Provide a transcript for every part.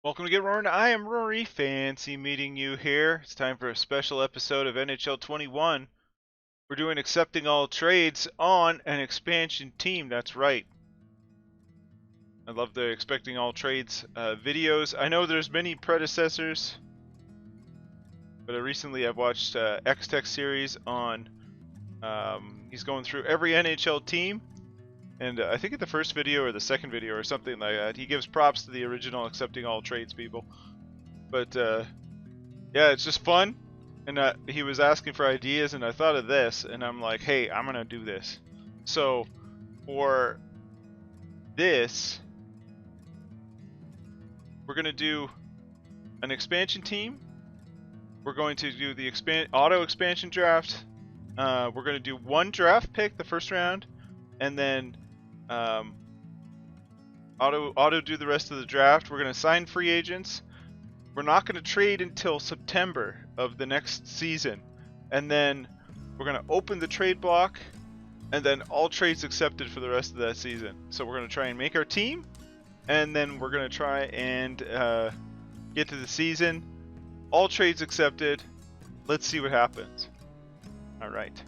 Welcome to Get Roaring. I am Rory. Fancy meeting you here. It's time for a special episode of NHL 21. We're doing accepting all trades on an expansion team. That's right. I love the expecting all trades videos. I know there's many predecessors, but recently I've watched X-Tech series on. He's going through every NHL team. And I think in the first video or the second video or something like that, he gives props to the original accepting all trades people. But yeah, it's just fun. And he was asking for ideas, and I thought of this, and I'm like, hey, I'm gonna do this. So for this, we're gonna do an expansion team. We're going to do the auto expansion draft. We're gonna do one draft pick the first round, and then auto do the rest of the draft. We're gonna sign free agents. We're not going to trade until September of the next season. And then we're going to open the trade block, and then all trades accepted for the rest of that season. So we're going to try and make our team, and then we're going to try and get to the season. All trades accepted. Let's see what happens. All right.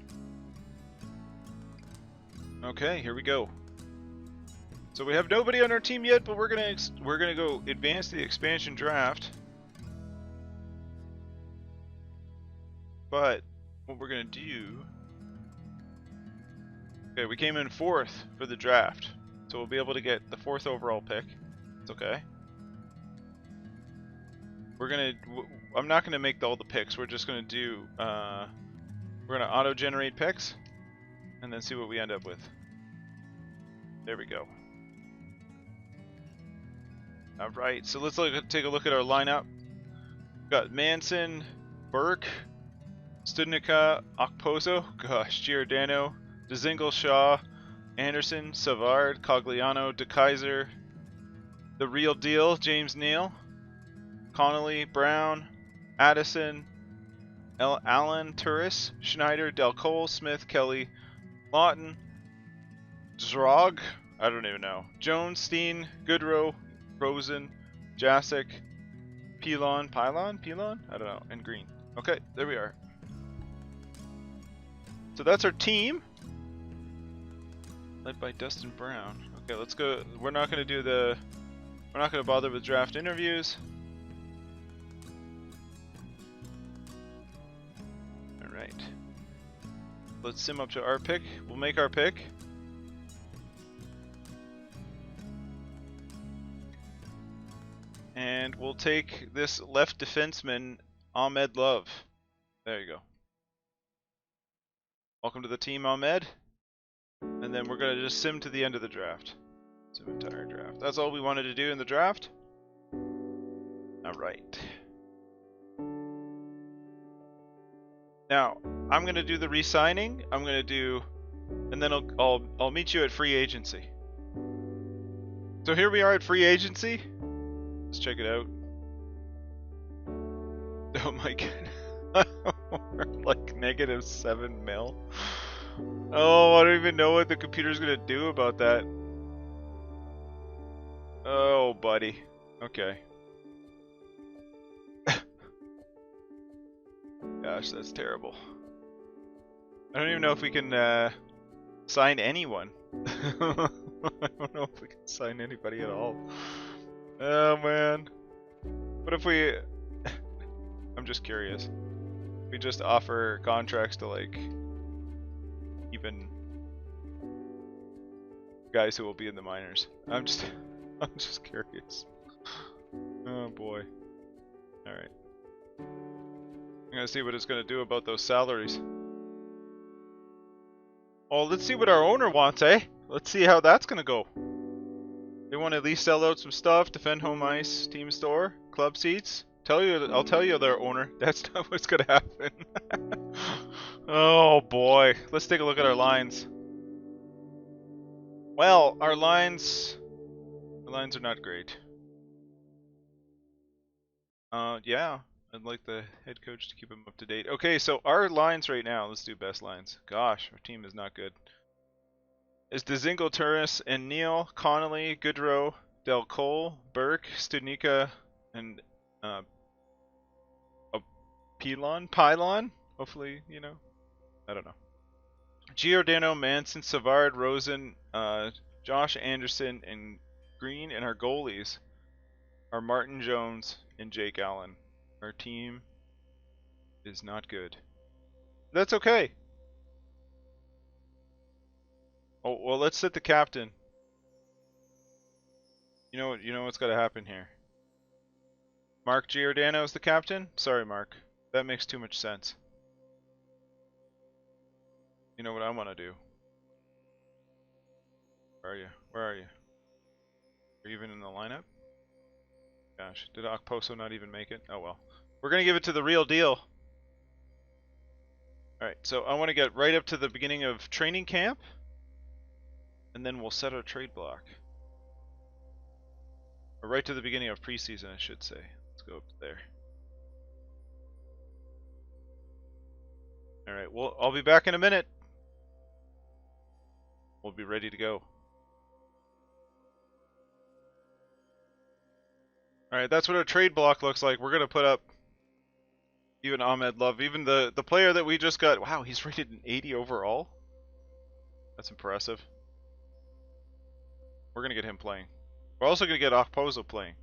Okay, here we go. So we have nobody on our team yet, but we're gonna go advance the expansion draft. But what we're going to do... Okay, we came in 4th for the draft. So we'll be able to get the 4th overall pick. It's okay. I'm not going to make all the picks. We're just going to do... we're going to auto-generate picks. And then see what we end up with. There we go. Alright, so let's take a look at our lineup. We've got Manson, Burke, Studnicka, Okposo, gosh, Giordano, Dzingel, Shaw, Anderson, Savard, Cogliano, DeKaiser, the real deal, James Neal, Connolly, Brown, Addison, Allen, Turris, Schneider, Del Cole, Smith, Kelly, Lawton, Zrog, I don't even know, Jones, Steen, Goodrow, Rosen, Jasic, Pilon, I don't know, and Green. Okay, there we are. So that's our team, led by Dustin Brown. Okay, let's go. We're not going to bother with draft interviews. All right. Let's sim up to our pick. We'll make our pick. And we'll take this left defenseman, Ahmed Love. There you go. Welcome to the team, Ahmed. And then we're going to just sim to the end of the draft. Sim entire draft. That's all we wanted to do in the draft. Alright. Now, I'm going to do the re-signing. I'm going to do... And then I'll meet you at free agency. So here we are at free agency. Let's check it out. Oh my god. We're like -7 mil. Oh, I don't even know what the computer's gonna do about that. Oh, buddy. Okay. Gosh, that's terrible. I don't even know if we can sign anyone. I don't know if we can sign anybody at all. Oh man. What if we... I'm just curious. We just offer contracts to like even guys who will be in the minors. I'm just curious. Oh boy. Alright. I'm gonna see what it's gonna do about those salaries. Oh, let's see what our owner wants, eh? Let's see how that's gonna go. They want to at least sell out some stuff, defend home ice, team store, club seats. I'll tell you, their owner. That's not what's gonna happen. Oh boy, let's take a look at our lines. Well, our lines are not great. Yeah, I'd like the head coach to keep him up to date. Okay, so our lines right now. Let's do best lines. Gosh, our team is not good. Is Dzingel, Turris, and Neal, Connolly, Goodrow, Del Cole, Burke, Studnicka, and a pylon. Hopefully, you know. I don't know. Giordano, Manson, Savard, Rosen, Josh Anderson, and Green, and our goalies are Martin Jones and Jake Allen. Our team is not good. That's okay. Oh well, let's set the captain. You know what's got to happen here. Mark Giordano is the captain. Sorry, Mark. That makes too much sense. You know what I want to do? Where are you? Where are you? Are you even in the lineup? Gosh, did Okposo not even make it? Oh well. We're gonna give it to the real deal. Alright, so I want to get right up to the beginning of training camp, and then we'll set our trade block. Or right to the beginning of preseason, I should say. Let's go up there. Alright, well, I'll be back in a minute. We'll be ready to go. Alright, that's what our trade block looks like. We're going to put up even Ahmed Love, even the player that we just got. Wow, he's rated an 80 overall. That's impressive. We're going to get him playing. We're also going to get Okposo playing.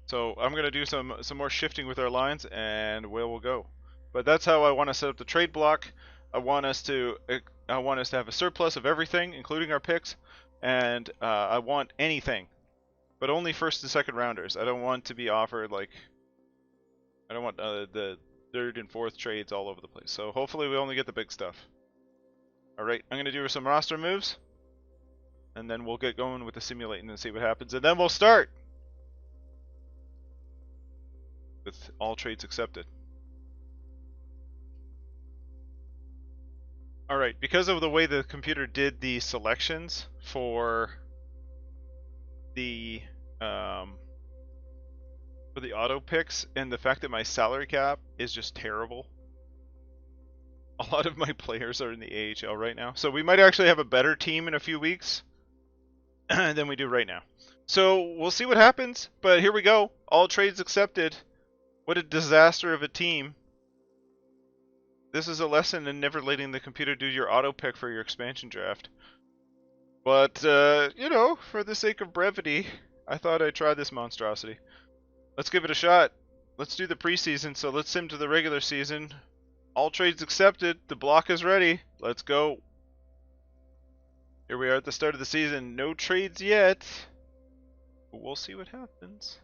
So I'm going to do some more shifting with our lines, and away we'll go. But that's how I want to set up the trade block. I want us to have a surplus of everything, including our picks, and I want anything, but only first and second rounders. I don't want to be offered like I don't want the third and fourth trades all over the place. So hopefully we only get the big stuff. All right, I'm going to do some roster moves, and then we'll get going with the simulating and see what happens, and then we'll start with all trades accepted. Alright, because of the way the computer did the selections for the auto picks, and the fact that my salary cap is just terrible, a lot of my players are in the AHL right now. So we might actually have a better team in a few weeks than we do right now. So we'll see what happens, but here we go. All trades accepted. What a disaster of a team. This is a lesson in never letting the computer do your auto pick for your expansion draft. But, you know, for the sake of brevity, I thought I'd try this monstrosity. Let's give it a shot. Let's do the preseason, so let's sim to the regular season. All trades accepted. The block is ready. Let's go. Here we are at the start of the season. No trades yet. But we'll see what happens.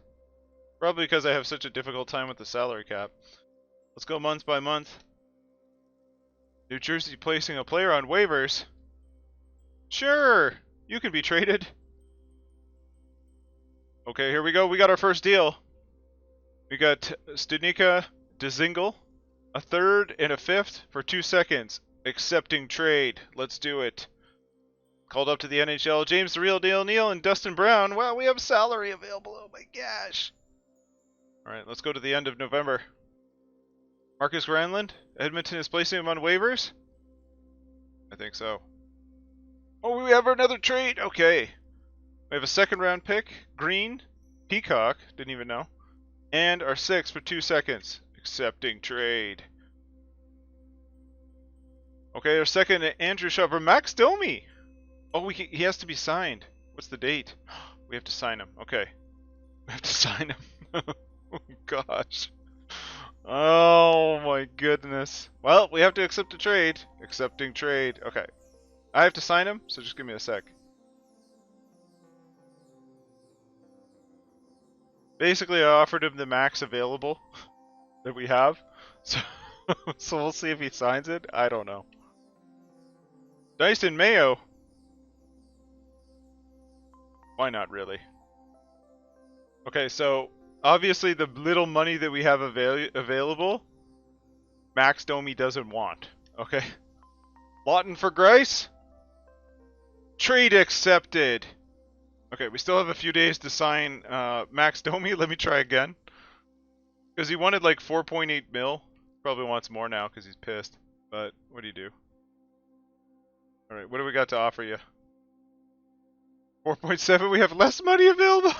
Probably because I have such a difficult time with the salary cap. Let's go month by month. New Jersey placing a player on waivers. Sure, you can be traded. Okay, here we go. We got our first deal. We got Stunica Dzingel, a third and a fifth for 2 seconds. Accepting trade. Let's do it. Called up to the NHL. James the Real Deal Neal and Dustin Brown. Wow, we have salary available. Oh my gosh. Alright, let's go to the end of November. Marcus Granlund. Edmonton is placing him on waivers? I think so. Oh, we have another trade. Okay. We have a second round pick. Green. Peacock. Didn't even know. And our 6 for 2 seconds. Accepting trade. Okay, our second, Andrew Shopper. Max Domi. Oh, he has to be signed. What's the date? We have to sign him. Okay. We have to sign him. Oh, gosh. Oh, my goodness. Well, we have to accept a trade. Accepting trade. Okay. I have to sign him, so just give me a sec. Basically, I offered him the max available that we have. So, so we'll see if he signs it. I don't know. Dyson Mayo. Why not, really? Okay, so obviously the little money that we have available, Max Domi doesn't want. Okay. Lawton for Grice. Trade accepted. Okay, we still have a few days to sign Max Domi. Let me try again. Because he wanted like 4.8 mil. Probably wants more now because he's pissed. But what do you do? Alright, what do we got to offer you? 4.7, we have less money available?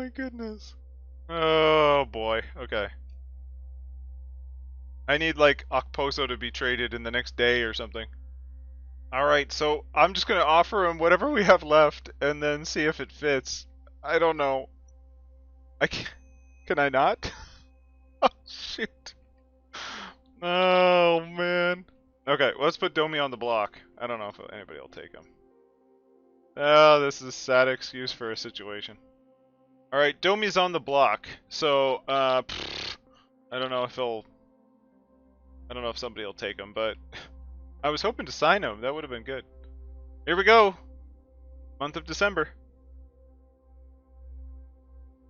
my goodness. Oh boy. Okay. I need like Okposo to be traded in the next day or something. Alright, so I'm just gonna offer him whatever we have left and then see if it fits. I don't know. Can I not? Oh shoot. Oh man. Okay, let's put Domi on the block. I don't know if anybody will take him. Oh, this is a sad excuse for a situation. Alright, Domi's on the block. So, I don't know if somebody will take him, but I was hoping to sign him. That would have been good. Here we go. Month of December.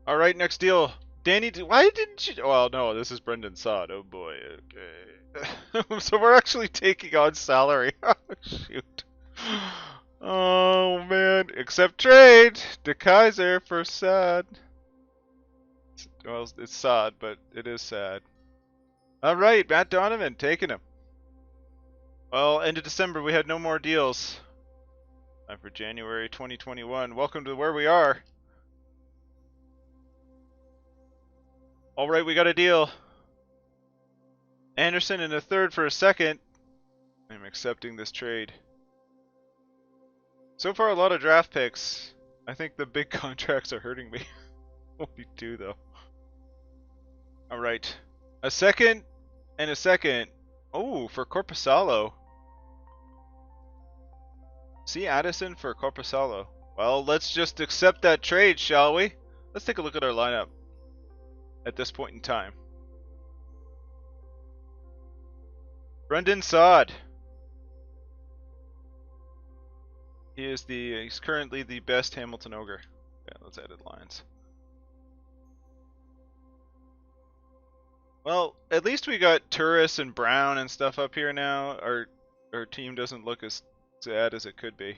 Alright, next deal. Danny, why didn't you... Well, no, this is Brendan Sod. Oh boy, okay. So we're actually taking on salary. Oh, shoot. Oh, man. Accept trade. De Kaiser for Sad. Well, it's Sod, but it is sad. Alright, Matt Donovan, taking him. Well, end of December, we had no more deals. Time for January 2021. Welcome to where we are. Alright, we got a deal. Anderson in a third for a second. I'm accepting this trade. So far, a lot of draft picks. I think the big contracts are hurting me. Only two, though. Alright. A second and a second. Oh, for Corpusalo. See Addison for Corpusalo. Well, let's just accept that trade, shall we? Let's take a look at our lineup at this point in time. Brendan Sod. He's currently the best Hamilton Ogre. Yeah, let's edit lines. Well, at least we got Turris and Brown and stuff up here now. Our team doesn't look as sad as it could be.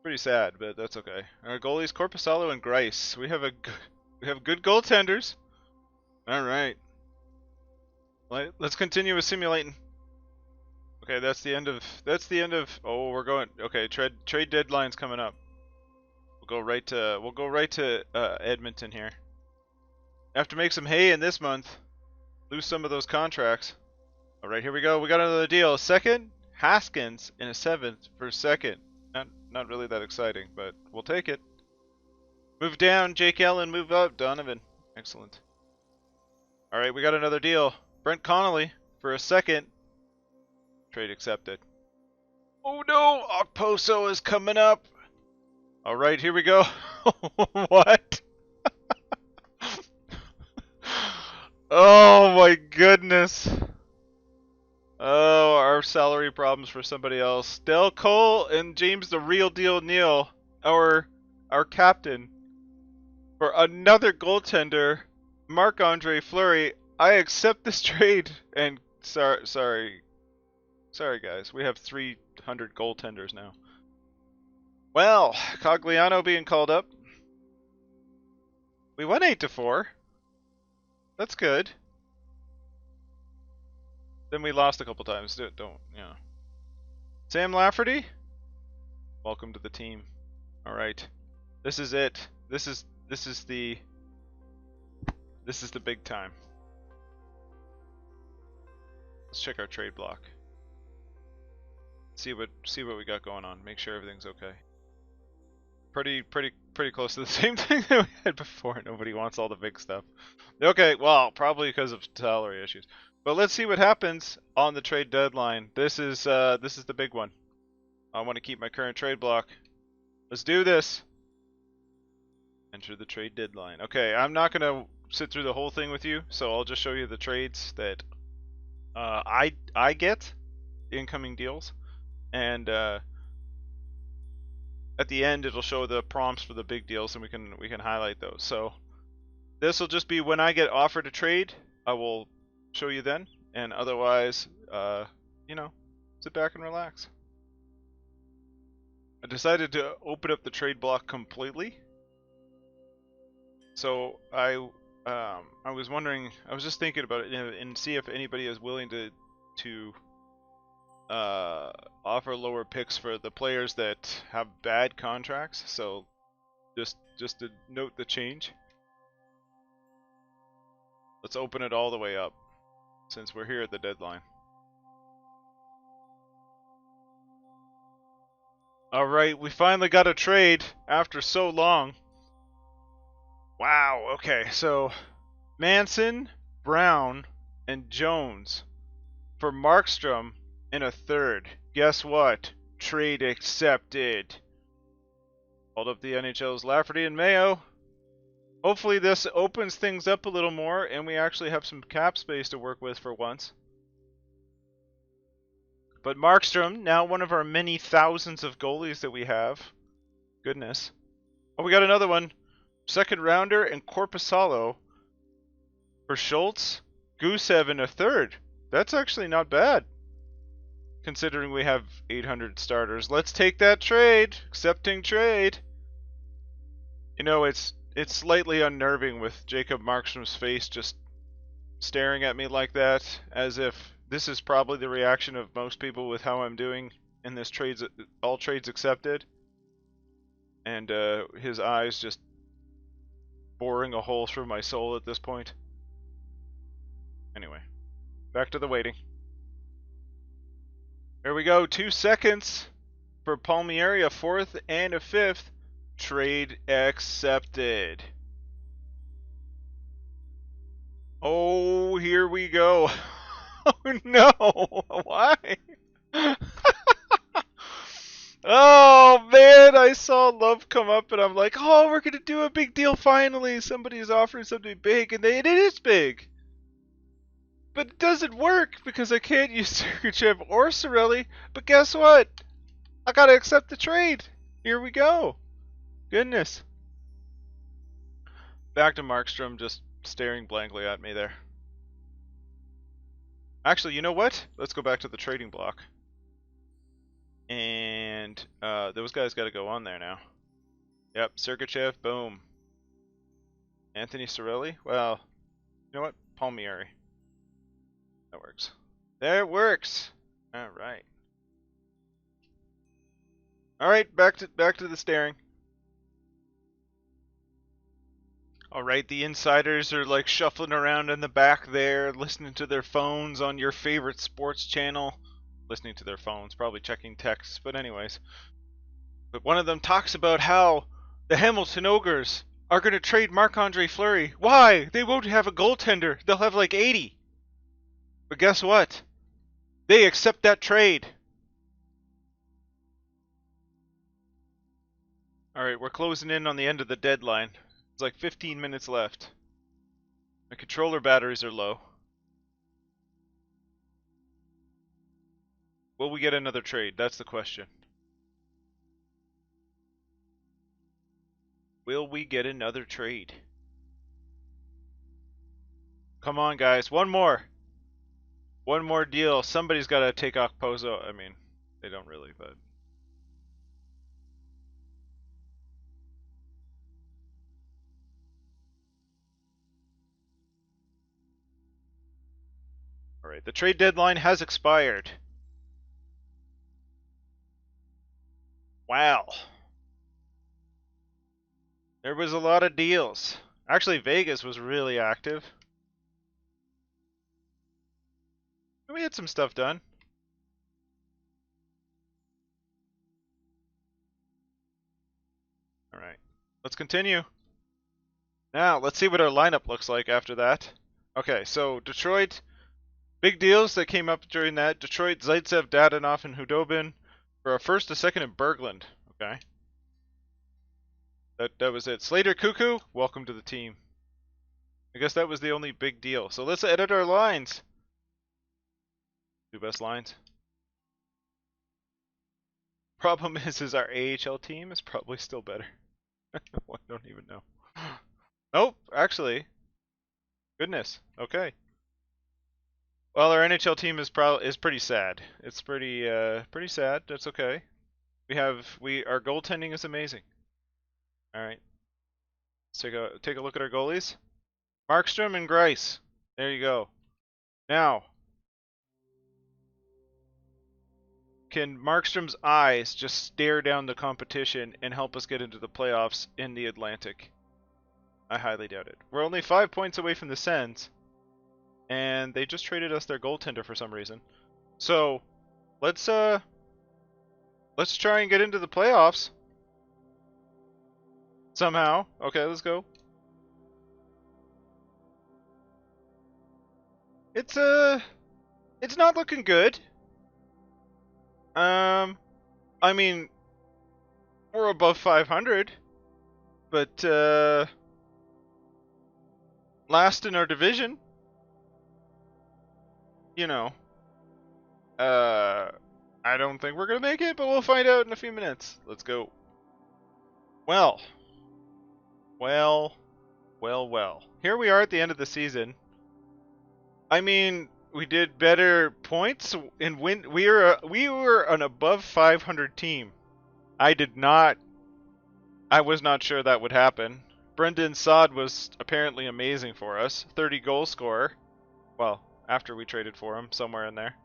Pretty sad, but that's okay. Our goalies Corpusalo and Grice. We have good goaltenders. All right. Let's continue with simulating. Okay, that's the end of. Oh, we're going. Okay, trade deadline's coming up. We'll go right to Edmonton here. Have to make some hay in this month. Lose some of those contracts. All right, here we go. We got another deal. Second, Haskins in a seventh for a second. Not really that exciting, but we'll take it. Move down, Jake Allen. Move up, Donovan. Excellent. All right, we got another deal. Brent Connolly for a second. Trade accepted. Oh no, Okposo is coming up. All right, here we go. What? Oh my goodness. Oh, our salary problems for somebody else. Del Cole and James the Real Deal Neal, our captain, for another goaltender, Marc-Andre Fleury. I accept this trade. And sorry guys, we have 300 goaltenders now. Well, Cogliano being called up. We won 8-4. That's good. Then we lost a couple times. Don't, you know. Sam Lafferty, welcome to the team. All right, this is it. This is the big time. Let's check our trade block. See what we got going on. Make sure everything's okay. Pretty close to the same thing that we had before. Nobody wants all the big stuff. Okay, well, probably because of salary issues. But let's see what happens on the trade deadline. This is the big one. I want to keep my current trade block. Let's do this. Enter the trade deadline. Okay, I'm not gonna sit through the whole thing with you, so I'll just show you the trades that I get, incoming deals, and at the end it'll show the prompts for the big deals, and we can highlight those. So this will just be when I get offered a trade, I will show you then, and otherwise, you know, sit back and relax. I decided to open up the trade block completely. So I was wondering, I was just thinking about it and see if anybody is willing to offer lower picks for the players that have bad contracts. So Just to note the change. Let's open it all the way up, since we're here at the deadline. Alright, we finally got a trade after so long. Wow, okay, so Manson, Brown, and Jones for Markstrom in a third. Guess what? Trade accepted. Hold up the NHL's Lafferty and Mayo. Hopefully this opens things up a little more and we actually have some cap space to work with for once. But Markstrom, now one of our many thousands of goalies that we have. Goodness. Oh, we got another one. Second rounder and Korpisalo for Schultz. Gusev in a third. That's actually not bad, considering we have 800 starters. Let's take that trade. Accepting trade. You know, it's slightly unnerving with Jacob Markstrom's face just staring at me like that, as if this is probably the reaction of most people with how I'm doing in this all trades accepted. And his eyes just boring a hole through my soul at this point. Anyway, back to the waiting. Here we go, 2 seconds for Palmieri, a fourth and a fifth. Trade accepted. Oh, here we go. Oh no, why? Oh man, I saw love come up and I'm like, oh, we're gonna do a big deal finally. Somebody's offering something big and it is big. But it doesn't work because I can't use Sergachev or Cirelli. But guess what? I gotta accept the trade. Here we go. Goodness. Back to Markstrom just staring blankly at me there. Actually, you know what? Let's go back to the trading block. And those guys got to go on there now. Yep, Sergachev, boom. Anthony Cirelli? Well, you know what? Palmieri. That works. There it works. All right. All right, back to the staring. All right, the insiders are like shuffling around in the back there, listening to their phones on your favorite sports channel. Listening to their phones, probably checking texts, but anyways. But one of them talks about how the Hamilton Ogres are going to trade Marc-Andre Fleury. Why? They won't have a goaltender. They'll have like 80. But guess what? They accept that trade. Alright, we're closing in on the end of the deadline. It's like 15 minutes left. My controller batteries are low. Will we get another trade? That's the question. Will we get another trade? Come on, guys. One more. One more deal. Somebody's got to take Okposo. I mean, they don't really, but... Alright, the trade deadline has expired. Wow. There was a lot of deals. Actually, Vegas was really active. We had some stuff done. Alright, let's continue. Now, let's see what our lineup looks like after that. Okay, so Detroit, big deals that came up during that. Detroit, Zaitsev, Dadonov, and Hudobin for a first, a second, and Berglund. Okay. That was it. Slater Cuckoo, welcome to the team. I guess that was the only big deal. So let's edit our lines. Two best lines. Problem is our AHL team is probably still better. I don't even know. Nope, actually. Goodness. Okay. Well, our NHL team is pretty sad. It's pretty sad. That's okay. Our goaltending is amazing. All right. Let's take a look at our goalies. Markstrom and Greiss. There you go. Now, can Markstrom's eyes just stare down the competition and help us get into the playoffs in the Atlantic? I highly doubt it. We're only 5 points away from the Sens, and they just traded us their goaltender for some reason. So let's try and get into the playoffs somehow. Okay, let's go. It's not looking good. I mean, we're above 500, but last in our division. You know, I don't think we're gonna make it, but we'll find out in a few minutes. Let's go. Well. Here we are at the end of the season. I mean, we did better points and win. We were an above 500 team. I was not sure that would happen. Brendan Saad was apparently amazing for us. 30 goal scorer. Well, after we traded for him, somewhere in there.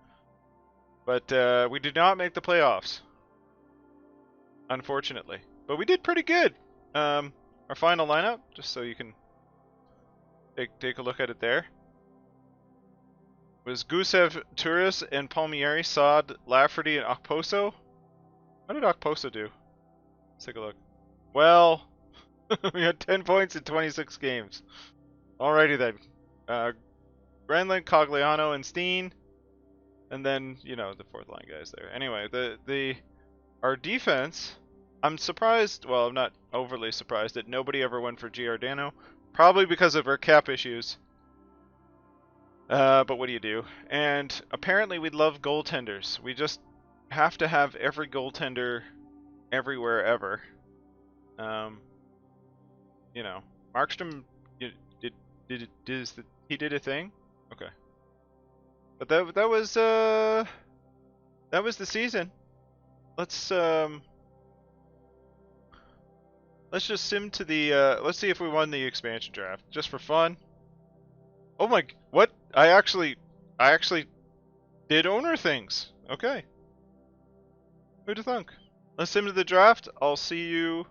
But we did not make the playoffs, unfortunately. But we did pretty good. Our final lineup, just so you can take a look at it there, was Gusev, Turris, and Palmieri, Saad, Lafferty, and Okposo. What did Okposo do? Let's take a look. Well, we had 10 points in 26 games. Alrighty then. Granlund, Cogliano, and Steen. And then, you know, the fourth line guys there. Anyway, our defense, I'm surprised, well, I'm not overly surprised that nobody ever went for Giordano. Probably because of our cap issues. But what do you do? And apparently we love goaltenders. We just have to have every goaltender everywhere ever. You know, Markstrom he did a thing? Okay. But that was the season. Let's just sim to the let's see if we won the expansion draft just for fun. Oh my, what? I actually did owner things. Okay. Who'd have thunk? Let's sim to the draft. I'll see you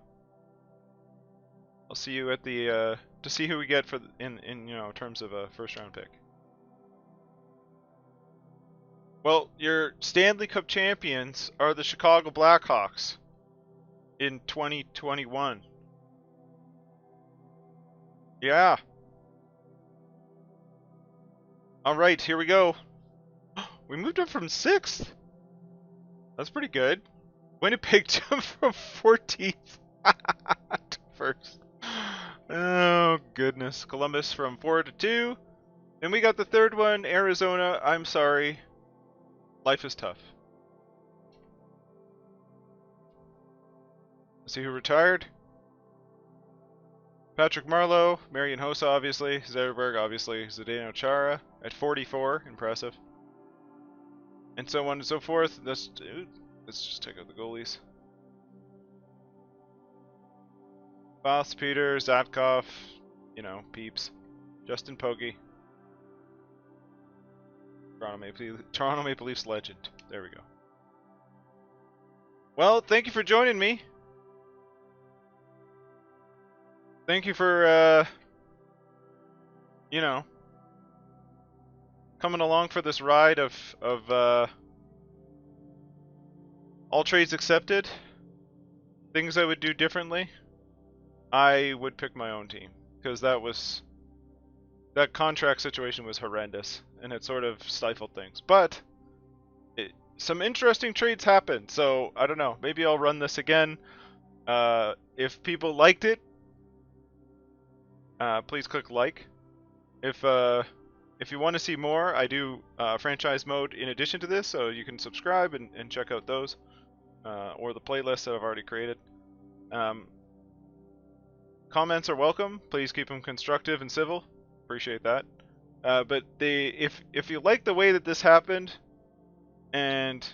at the to see who we get for in you know, terms of a first round pick. Well, your Stanley Cup champions are the Chicago Blackhawks in 2021. Yeah. Alright, here we go. We moved up from 6th. That's pretty good. Winnipeg jumped from 14th to 1st. Oh, goodness. Columbus from 4 to 2. Then we got the third one, Arizona. I'm sorry. Life is tough. Let's see who retired. Patrick Marleau, Marian Hossa, obviously. Zetterberg, obviously. Zdeno Chara at 44. Impressive. And so on and so forth. Let's just take out the goalies. Voss, Peter, Zatkov, you know, peeps. Justin Pogge. Toronto Maple Leafs legend. There we go. Well, thank you for joining me. Thank you for, you know, coming along for this ride of all trades accepted. Things I would do differently. I would pick my own team, because that contract situation was horrendous, and it sort of stifled things. But some interesting trades happened, so I don't know. Maybe I'll run this again. If people liked it, please click like. If you want to see more, I do franchise mode in addition to this, so you can subscribe and check out those, or the playlists that I've already created. Comments are welcome. Please keep them constructive and civil. Appreciate that. But if you like the way that this happened, and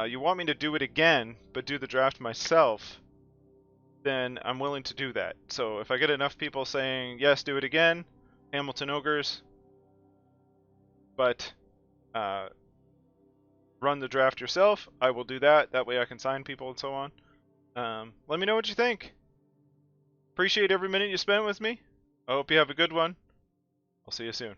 you want me to do it again, but do the draft myself, then I'm willing to do that. So if I get enough people saying yes, do it again, Hamilton Ogres. But run the draft yourself, I will do that. That way I can sign people and so on. Let me know what you think. Appreciate every minute you spent with me. I hope you have a good one. I'll see you soon.